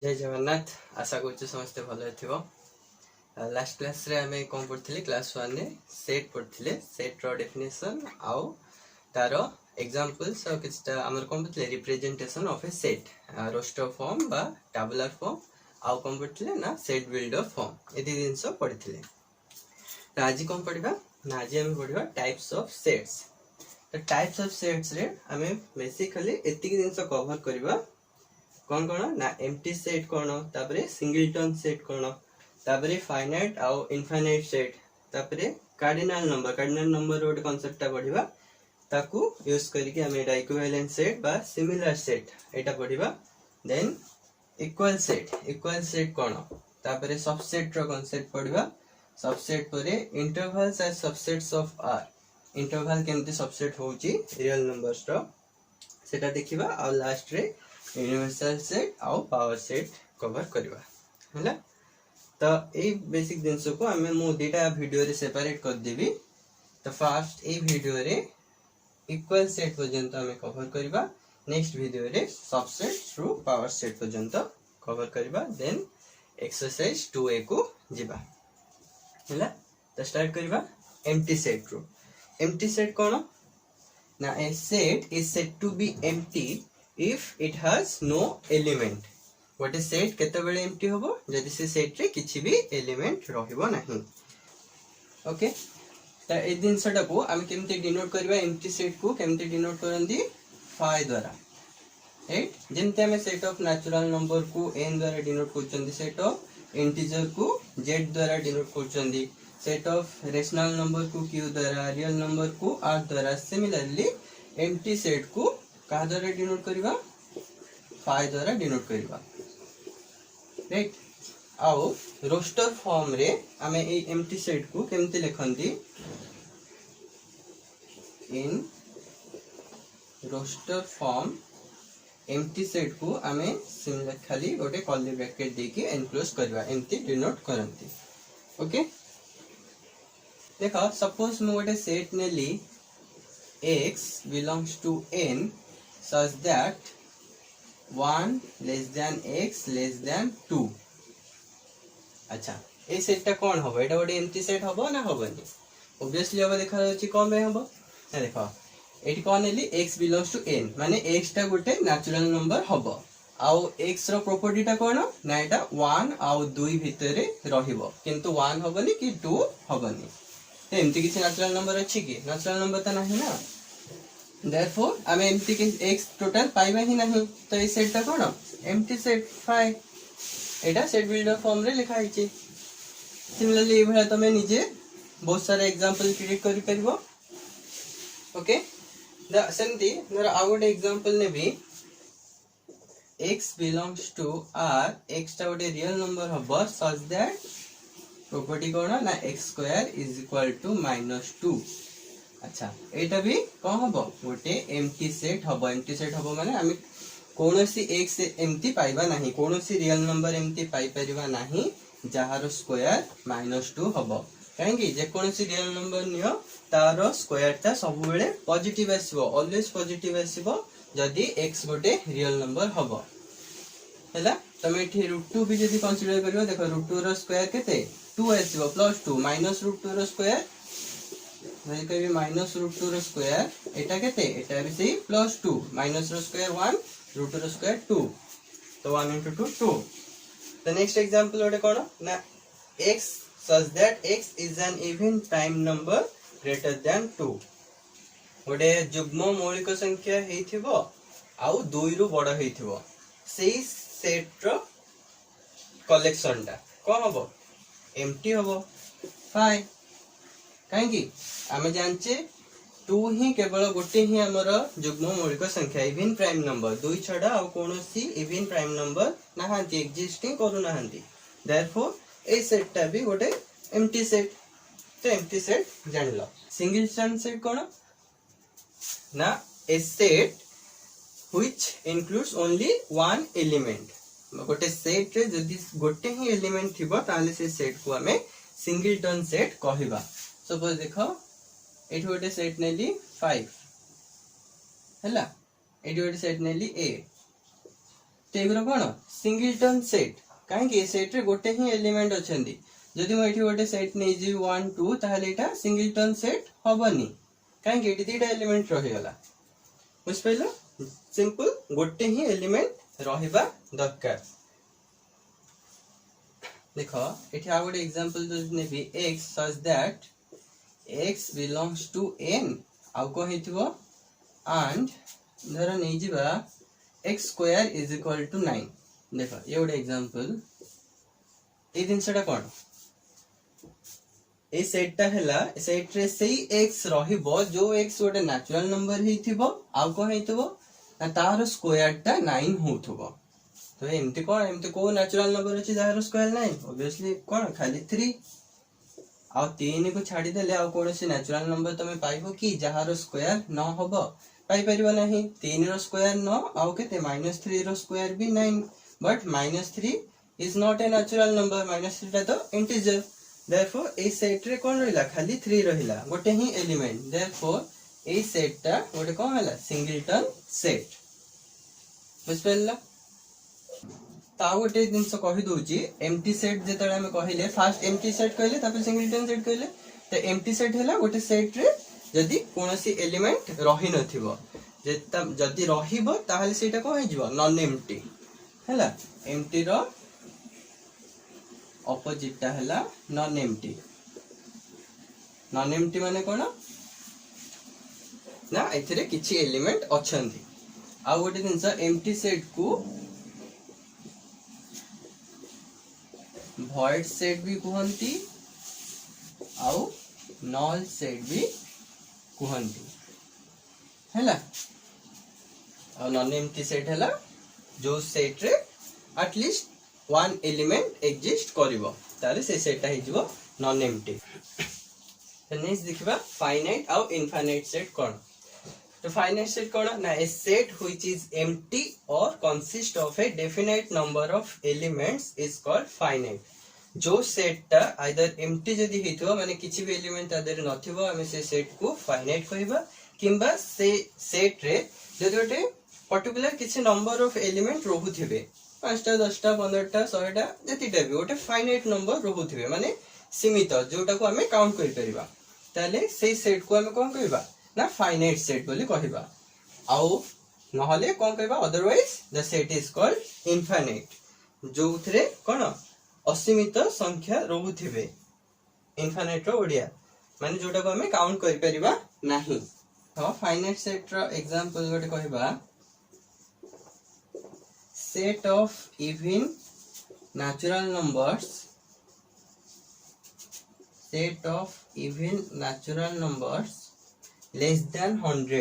जय जगन्नाथ। आशा कर समस्ते भल थो। लास्ट क्लास रे आमे कौन पढ़ी क्लास 1 रे सेट पढ़ी सेट रो डेफिनेशन आउ तार एग्जांपल्स और किछटा हमर कौन पढ़ी representation of a set roster form बा टेबुलर फॉर्म आउ कौन पढ़ी ना सेट बिल्डर फॉर्म एदी जिंस पढ़ी। तो आज कौन पढ़ा ना आज आम पढ़ा टाइप्स ऑफ सेट्स। तो टाइप्स ऑफ सेट्स रे आमे बेसिकली एतिक जिंस कवर करबा कौन कौन ना एम्प्टी सेट कौन तापरे सिंगलटन सेट कौन तापरे फाइनाइट आउ इनफाइनाइट सेट तापरे कार्डिनल नंबर रोड कांसेप्ट ता पढिबा ताकू यूज करके हम एटा इक्विवेलेंट सेट बा सिमिलर सेट एटा पढिबा। देन इक्वल सेट कौन तापरे सबसेट रो कांसेप्ट पढिबा। सबसेट परे intervals and subsets of R interval केमती सबसेट होउची रियल नंबर्स रो सेटा देखिबा और लास्ट रे यूनिवर्सल सेट आउ पावर सेट कवर करबा हैला। तो ए बेसिक जिंस को हमें मो डेटा वीडियो रे सेपरेट कर देबी। तो फर्स्ट ए वीडियो रे इक्वल सेट पर्यंत हमें कवर करबा, नेक्स्ट वीडियो रे सबसेट थ्रू पावर सेट पर्यंत कवर करबा। देन एक्सरसाइज 2a को जिबा हैला। तो स्टार्ट करबा एम्प्टी सेट रो। एम्प्टी सेट कौन ना a set is said to be empty if it has no element. गोटे सेट केते बेले एम्प्टी होबो जदि से सेट रे किछि भी एलिमेंट रहिबो नाही। ओके त ए दिनसटा को हम केमते डिनोट करबा एम्प्टी सेट को केमते डिनोट करंदी फाइ द्वारा राइट। जेमते हम सेट ऑफ नेचुरल नंबर को n द्वारा डिनोट करचंदी, सेट ऑफ इंटीजर को z द्वारा डिनोट करचंदी, सेट ऑफ रेशनल नंबर को q द्वारा, रियल नंबर को r द्वारा। सिमिलरली एम्प्टी सेट को का द्वारा डिनोट करबा फाइ द्वारा डिनोट करबा राइट। आउ रोस्टर फॉर्म रे हमें ए एम्प्टी सेट को केमते लिखंदी in roster form empty set को हमें सिमिलर खाली गोटे कर्ली ब्रैकेट देके एनक्लोज करबा एम्प्टी डिनोट करंती। ओके देखो सपोज मु गोटे सेट नेली x belongs to n such that 1 less than x less than 2। अच्छा ए सेट टा कोन होबो एटा गोटे एम्प्टी सेट होबो ना होबनी? ऑब्वियसली होबो। देखा जाउची कोन बे होबो ना देखो एटी कोन नेली x belongs to n माने x टा गोटे नेचुरल नंबर होबो आउ x रो प्रॉपर्टी टा कोन ना एटा 1 आउ 2 भितरे रहिबो किंतु 1 होबनी कि 2 होबनी। तो एम्प्टी किसी नेचुरल नंबर अछि कि नेचुरल नंबर त नाही ना। देयरफॉर हमें एम्प्टी के x टोटल पाइबा ही नहीं। तो ए सेट ता कोन एम्प्टी सेट फाइ एटा सेट बिल्डर फॉर्म रे लिखा हिची। सिमिलरली ए भला तमे निजे बहुत सारा एग्जांपल क्रिएट करि परिबो। ओके द सेमती नर आ गोटे एग्जांपल ने भी x belongs to r x टा गोटे रियल नंबर हबो सच दैट प्रॉपर्टी कोन ना x square is equal to -2। अच्छा एटा भी कोन हबो गोटे एम्प्टी सेट हबो। एम्प्टी सेट हबो माने हम कोनोसी x एम्प्टी पाइबा नाही, कोनोसी रियल नंबर एम्प्टी पाइ परिबा नाही जहार स्क्वायर -2 हबो। काहेकि जे कोनोसी रियल नंबर नियो तारो स्क्वायर ता सब बेले पॉजिटिव आसीबो, ऑलवेज पॉजिटिव आसीबो जदी x गोटे रियल नंबर हबो हैला। तमे एठी √2 भी जदी कंसीडर करियो देखो √2 रो स्क्वायर केते 2 आसीबो +2 -√2 रो स्क्वायर भाई कभी -√2 रो स्क्वायर एटा केते एटा भी सही +2 माइनस रो स्क्वायर 1 √2 रो स्क्वायर 2 तो 1 * 2 2। द नेक्स्ट एग्जांपल ओटे कोन ना x such that x is an even prime number greater than 2 ओटे जुग्म मौलिक संख्या हेथिबो आउ 2 रु बड़ हेथिबो सेही सेट रो कलेक्शन टा कोन हबो एम्प्टी हबो फाइ। काहेकि आमे जानचे 2 ही केवल गोटे ही हमर जुग्म मौलिक संख्या इवन प्राइम नंबर 2 छडा आ कोनोसी इवन प्राइम नंबर नाहांती एक्जिस्टिंग करू नाहांती। देयरफॉर ए सेट टा भी गोटे एम्प्टी सेट। तो एम्प्टी सेट जानलो। सिंगलटन सेट कोन ना a set which includes only one element. गोटे सेट रे जदी गोटे ही एलिमेंट थिबो ताले से सेट को हमें सिंगलटन सेट कहिबा। सपोज देखो एठी गोटे सेट नेली 5 हैला, एठी गोटे सेट नेली 8 एगुरा कौन सिंगलटन सेट कहीं सेट रे गोटे ही एलिमेंट अच्छे जदि मुझे गोटे सेट नहीं जी 1 2 ताहले एटा सिंगलटन सेट हबनी कहीं एटी दीटा एलिमेंट रहीगला बुझिपाइल सिंपल गोटे ही एलिमेंट रहिबा दरकार देखो एठी आ गोटे एग्जांपल जो नेबी x such that x belongs to n आउ को हेतिबो and धर नहीं जिबा x square is equal to 9 देखो ये गोटे एग्जांपल ए जिनसटा कोन ए सेटटा हैला सेट रे सेही x रहिबो जो x गोटे नेचुरल नंबर हेतिबो आउ को हेतिबो ना तार स्क्वायर टा 9 होथबो तो एमती कोन एमती को नेचुरल नंबर अछि जार स्क्वायर 9 ऑब्वियसली कोन खाली 3 आ 3 को छाडी देले आ कोनसी नेचुरल नंबर तमे पाइबो कि जार स्क्वायर न होबो पाई परिबो नाही 3 रो स्क्वायर 9 आ केते -3 रो स्क्वायर भी 9 but -3 is not a natural number -3 टा तो इंटीजर therefore ए सेट रे कोन रहिला खाली 3 रहिला गोटे ही एलिमेंट therefore ए सेट टा गोटे कोन हला सिंगलटन सेट बुझपेला ता गोटे दिन से कहि दोची एम्प्टी सेट जेतळे हम कहिले फर्स्ट एम्प्टी सेट कहले तापर सिंगलटन सेट कहले त एम्प्टी सेट हैला गोटे सेट रे जदी कोनोसी एलिमेंट रहि नथिबो जदी रहिबो ताहले सेटा को होई जिवो नॉन एम्प्टी हैला एम्प्टी रो ऑपोजिट टा हैला नॉन एम्प्टी माने कोन ना एथिरे किछि एलिमेंट अछंती आ गोटे दिन से एम्प्टी सेट को void सेट भी कहंती आउ null सेट भी कहंती हैला आ नॉन एम्प्टी सेट हैला जो सेट रे एटलीस्ट वन एलिमेंट एग्जिस्ट करिवो ताले से सेट हि जिवो नॉन एम्प्टी तो नेक्स्ट देखिबा फाइनाइट आउ इनफाइनाइट सेट कोन तो फाइनाइट सेट कोन ना a set which is empty और consist of A definite number of elements is called finite जो सेट टा आइदर एम्प्टी जदी हेथो माने किछि भी एलिमेंट तादेर नथिबो हमें से सेट को फाइनाइट कहबा किंबा से सेट रे जदी ओटे पर्टिकुलर किछि नंबर ऑफ एलिमेंट रहुथिबे 5टा 10टा 15टा 100टा जतिटा भी ओटे फाइनाइट नंबर रहुथिबे माने सीमित जोटा को हमें काउंट करि परिबा ताले से सेट को हमें कोन कहबा ना फाइनाइट सेट बोली कहबा आउ नहले कोन कहबा otherwise the set is called infinite जोथरे कोन असीमित संख्या रहुथिबे इनफाइनाइट रो ओडिया माने जोटा को हमें काउंट करि परिबा नाही तो फाइनाइट सेट रो एग्जांपल गोटे कहबा set of even natural numbers less than 100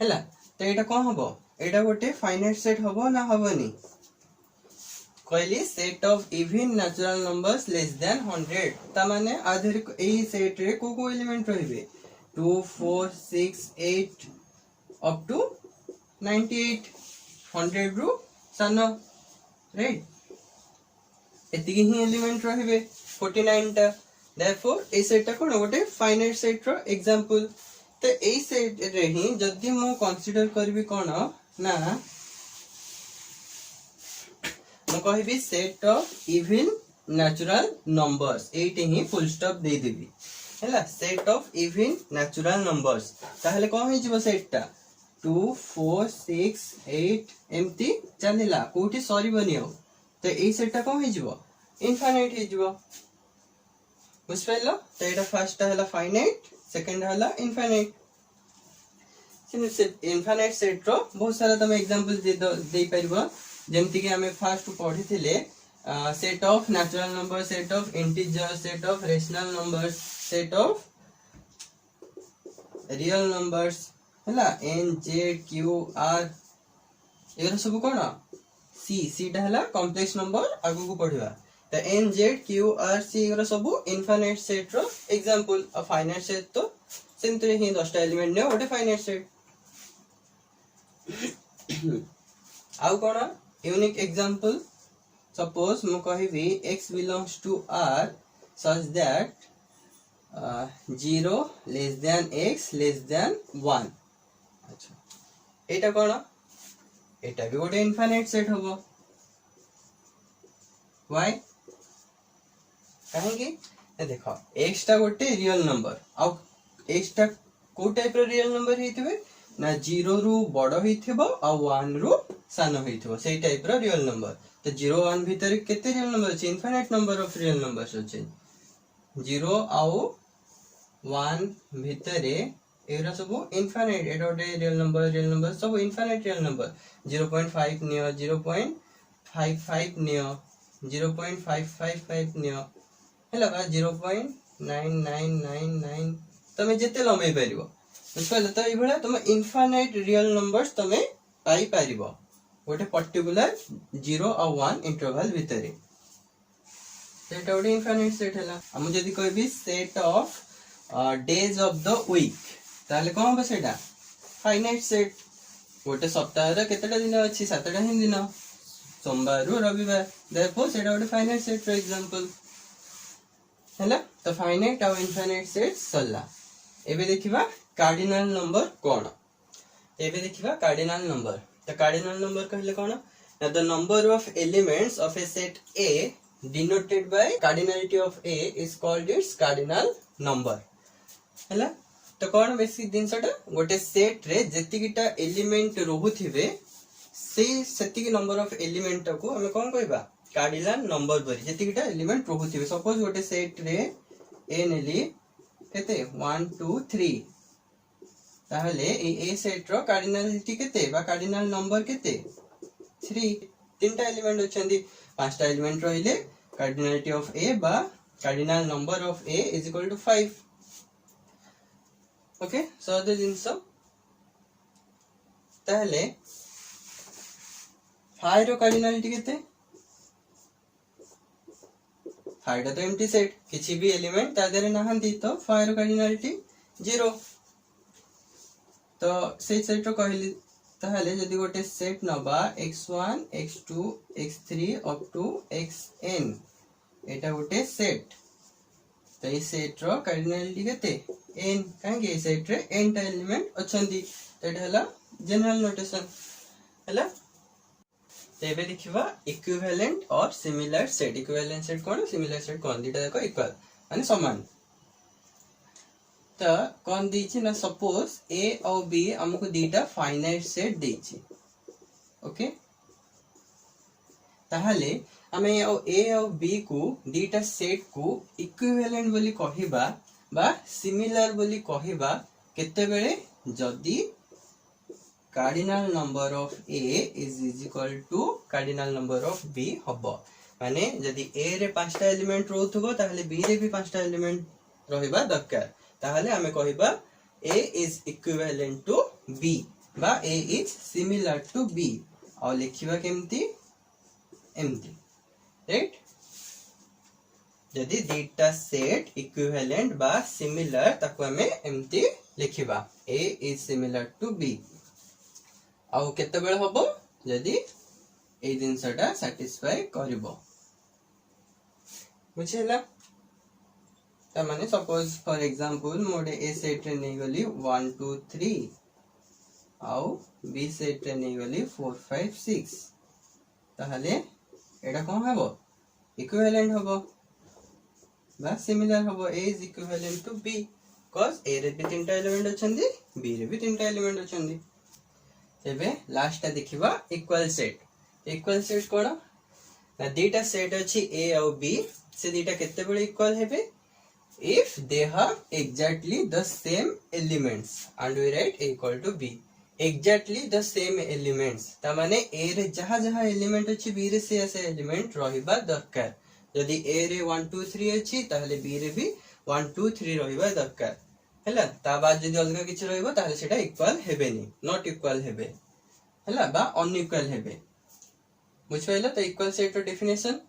हैला तो एटा कोन हबो एटा गोटे फाइनाइट सेट हबो ना हबोनी कहली set of even natural numbers less than 100 ता माने आधर एही सेट रे को एलिमेंट रहिबे 2 4 6 8 up to 98 100 रू सानो राइट एतिकी ही एलिमेंट रहिबे 49 टा देयरफॉर ए सेट कोन गोटे फाइनाइट सेट रो एग्जांपल तो ए सेट रे ही जदी मो कंसीडर करबी कोन ना मो कहबी set of even natural numbers एटी ही फुल स्टॉप दे देबी हैला set of even natural numbers ताहले कोन हे जिवो सेट टा 2 4 6 8 एम्प्टी चलिला कोठी सॉरी बनियो तो ए सेटटा कोन हे जिवो इनफाइनाइट हे जिवो बुझपाइलो तो एटा फर्स्ट हला फाइनाइट सेकंड हला इनफाइनाइट इनफाइनाइट सेट रो बहुत सारा तमे एग्जांपल दे परिबो जेमति कि हमें फर्स्ट पढी थिले set of natural number set of integer set of rational numbers set of real numbers हैला n z q r era सब कोन c टा हला कॉम्प्लेक्स नंबर आगु को पढिबा त n z q r c एरा सब इनफाइनाइट सेट रो एग्जांपल अ फाइनाइट सेट तो सिंपली ही 10 टा एलिमेंट ने ओटे फाइनाइट सेट आउ कोन यूनिक एग्जांपल सपोज मो कहबी x belongs to r such that 0 less than x less than 1 अच्छा एटा कोन एटा भी गोटे इनफाइनाइट सेट हबो व्हाई कहेंगे देखो x टा गोटे रियल नंबर आ x टा को टाइप रो रियल नंबर हेतिबे ना 0 रु बड़ हेतिबो आ 1 रु सानो हेतिबो सेही टाइप रो रियल नंबर तो 0 1 भीतर केते रियल नंबर अछि infinite number of real numbers अछि 0 आउ 1 भीतर एरा सब इनफाइनाइट एटा गोटे रियल नंबर सब infinite real number 0.5 neo 0.55 neo 0.555 neo हैला बा 0.9999 तमे जेते लंबाई परिबो बुझले तो ई भला तमे इनफाइनाइट रियल नंबर्स तमे पाई परिबो गोटे पर्टिकुलर 0 और 1 इंटरवल भीतर सेट गोटे इनफाइनाइट सेट हैला हम जदी कहबी set of days of the week ताले कोन हो सेटा फाइनाइट सेट गोटे सप्ताह रे केतेटा दिन अछि 7टा ही दिन सोमवार रु रविवार देयरफॉर सेटा गोटे फाइनाइट सेट फॉर एग्जांपल हैला तो फाइनाइट और इनफाइनाइट सेट सल्ला एबे देखिबा कार्डिनल नंबर कोन एबे देखिबा कार्डिनल नंबर तो कार्डिनल नंबर कहले कोन the number of elements of a set A denoted by cardinality of A is called its cardinal number हैला तो कोन बेसिक दिनसटा गोटे सेट रे जेतिकिटा एलिमेंट रहुथिबे सेति की नंबर ऑफ एलिमेंट को हमें कोन कहबा कार्डिनल नंबर बरी जेतिकिटा एलिमेंट रहुथिबे सपोज गोटे सेट रे ए नेली केते 1 2 3 ताहले ए सेट रो कार्डिनलिटी केते बा कार्डिनल नंबर केते 3 तीनटा एलिमेंट अछंदी पांचटा एलिमेंट रहिले कार्डिनलिटी ऑफ ए बा cardinal number of A is equal to 5 okay so the जिंसो ताहले 5 रो कार्डिनलिटी केते 5 टा तो एम्प्टी सेट किछि भी एलिमेंट ता देरे नहंती तो 5 रो कार्डिनलिटी 0 तो से सेट रो कहली ताहले जदी गोटे सेट नबा x1 x2 x3 up to xn एटा गोटे सेट तो ई सेट रो कार्डिनलिटी केते n काहे ए सेट रे n टा एलिमेंट अछंती एटा हला जनरल नोटेशन हला तेबे देखिबा इक्विवेलेंट और सिमिलर सेट इक्विवेलेंट सेट कोन सिमिलर सेट कोन दिटा देखो इक्वल माने समान तो कौन दीची ना सपोज A और B हमको दीटा फाइनाइट सेट दीची ओके ताहले हमें A और B को दीटा सेट को इक्विवेलेंट बोली कहिबा बा सिमिलर बोली कहिबा केते बेले जदी cardinal number of A is equal to cardinal number of B हबो माने जदी A रे पांचटा एलिमेंट रहथबो ताहले B रे भी पांचटा एलिमेंट रहिबा दरकार ताहले हमें कहिबा A is equivalent to B बा A is similar to B और लिखिबा केमती एमती राइट जदी दीटा सेट इक्विवेलेंट बा सिमिलर ताको हमें एमती लिखिबा A is similar to B आउ केते बेले हबो जदी ए जिंसटा सैटिस्फाई करबो बुझिला ता माने suppose for example mode A set रे नै गली 1 2 3 आउ बी सेट रे नै गली 4 5 6 ताहले एटा कोन हबो इक्विवेलेंट हबो बा सिमिलर हबो A is equivalent to B cos A रे भी तीनटा एलिमेंट अछंदी बी रे भी तीनटा एलिमेंट अछंदी एबे लास्ट ता देखिबा इक्वल सेट कोन ना दीटा सेट अछि ए और बी से दीटा केते बेले इक्वल हेबे if they have exactly the same elements and we write a equal to b exactly the same elements ता माने a रे जहा जहा एलिमेंट अछि b रे से ऐसे एलिमेंट रहिबा दरकार यदि a रे 1 2 3 अछि ताहले b रे भी 1 2 3 रहिबा दरकार हैला ता बाद जदि अलगा किछ रहिबो ताहले सेटा इक्वल हेबेनी नॉट इक्वल हेबे हैला बा अनइक्वल हेबे बुझियला त इक्वल सेट रो डेफिनेशन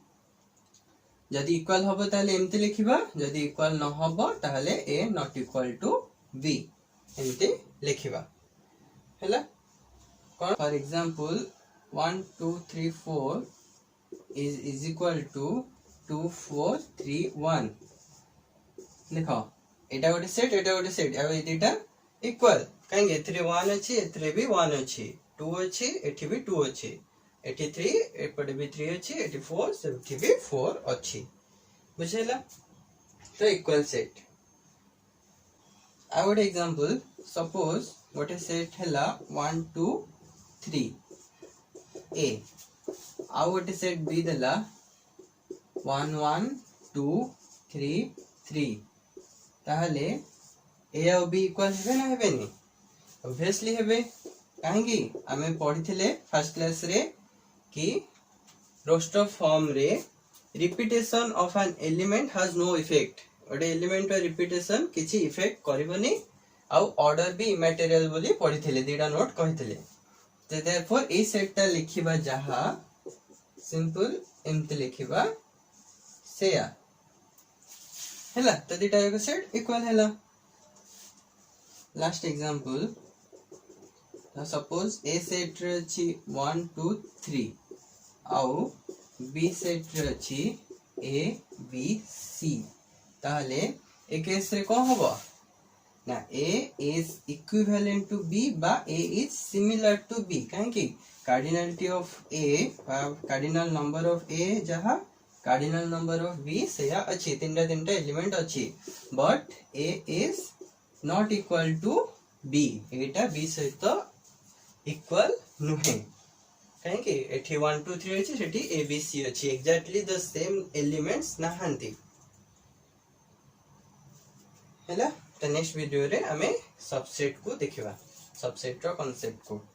जदि इक्वल हबो ताहले एमते लिखिबा जदि इक्वल न हबो ताहले a not equal to b एमते लिखिबा हैला कोन for example 1 2 3 4 is equal to 2 4 3 1 लिखो एटा गोटे सेट आ ए दिटा इक्वल कहीं एथिरे 1 अछि एथिरे भी 1 अछि 2 अछि एठी भी 2 अछि एठी 3 एपटे भी 3 अछि एठी 4 सेठी भी 4 अछि बुझेला तो इक्वल सेट आ गोटे एग्जांपल सपोज गोटे सेट हैला 1 2 3 ए आ गोटे सेट बी देला 1 1 2 3 3 ताहले ए और बी इक्वल हेबे ना हेबेनी ऑब्वियसली हेबे काहेकि आमे पढ़िथिले फर्स्ट क्लास रे कि रोस्टर फॉर्म रे repetition of an element has no effect ओडे एलिमेंट रे रिपीटेशन किछि इफेक्ट करबनी आ ऑर्डर भी इमैटेरियल बोली पढ़िथिले दीडा नोट कहिथिले तो देयरफॉर ए सेट ता लिखिबा जहा सिंपल एमते लिखिबा सेया हैला तो दीटा एक सेट इक्वल हैला लास्ट एग्जांपल सपोज ए सेट रे अछि 1 2 3 आउ बी सेट रे अछि ए बी सी ताहले ए केस रे को होबो ना A is equivalent to B बा A is similar to B काहे कि cardinality of A cardinal number of A जहा cardinal number of B सेया अछि तीनटा एलिमेंट अछि but A is not equal to B Etah B सहित equal नुहे काहे कि एठी 1 2 3 अछि सेठी A B C अछि एक्जेक्टली द सेम एलिमेंट्स नाहंती हैला तो नेक्स्ट वीडियो रे हमें सबसेट को देखिबा सबसेट रो कांसेप्ट को।